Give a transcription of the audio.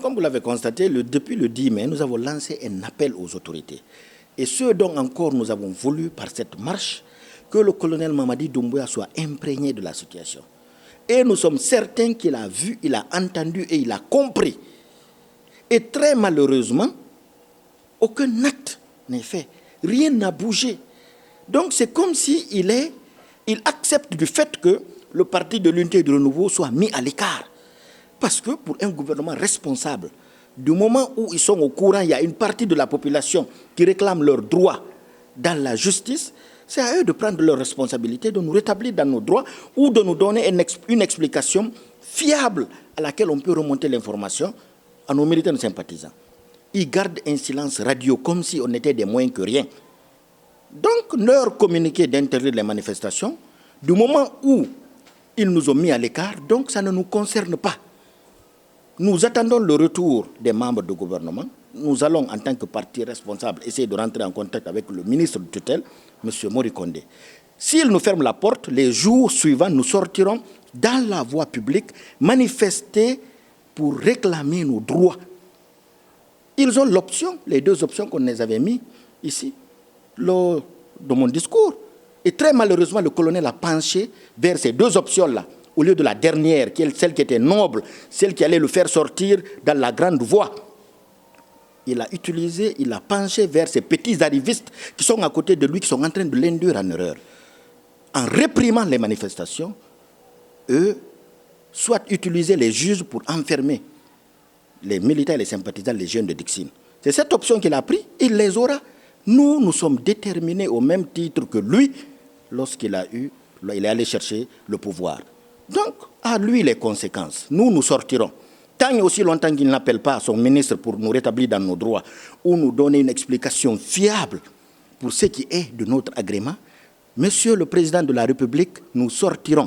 comme vous l'avez constaté, depuis le 10 mai, nous avons lancé un appel aux autorités. Et ce dont encore nous avons voulu par cette marche, que le colonel Mamadi Doumbouya soit imprégné de la situation. Et nous sommes certains qu'il a vu, il a entendu et il a compris. Et très malheureusement, aucun acte n'est fait. Rien n'a bougé. Donc c'est comme s'il accepte du fait que le parti de l'unité et du renouveau soit mis à l'écart. Parce que pour un gouvernement responsable, du moment où ils sont au courant, il y a une partie de la population qui réclame leurs droits dans la justice, c'est à eux de prendre leurs responsabilités, de nous rétablir dans nos droits ou de nous donner une explication fiable à laquelle on peut remonter l'information à nos militants et sympathisants. Ils gardent un silence radio comme si on était des moins que rien. Donc, leur communiqué d'interdire les manifestations, du moment où ils nous ont mis à l'écart, donc ça ne nous concerne pas. Nous attendons le retour des membres du gouvernement. Nous allons, en tant que parti responsable, essayer de rentrer en contact avec le ministre de tutelle, M. Mori Kondé. S'il nous ferme la porte, les jours suivants, nous sortirons dans la voie publique, manifester pour réclamer nos droits. Ils ont l'option, les deux options qu'on les avait mis ici, dans mon discours. Et très malheureusement, le colonel a penché vers ces deux options-là, au lieu de la dernière, qui est celle qui était noble, celle qui allait le faire sortir dans la grande voie. Il a penché vers ces petits arrivistes qui sont à côté de lui, qui sont en train de l'induire en erreur. En réprimant les manifestations, eux, soit utiliser les juges pour enfermer les militants et les sympathisants, les jeunes de Dixine. C'est cette option qu'il a prise, il les aura. Nous sommes déterminés au même titre que lui lorsqu'il est allé chercher le pouvoir. Donc, à lui les conséquences. Nous sortirons. Tant et aussi longtemps qu'il n'appelle pas son ministre pour nous rétablir dans nos droits ou nous donner une explication fiable pour ce qui est de notre agrément, Monsieur le Président de la République, nous sortirons.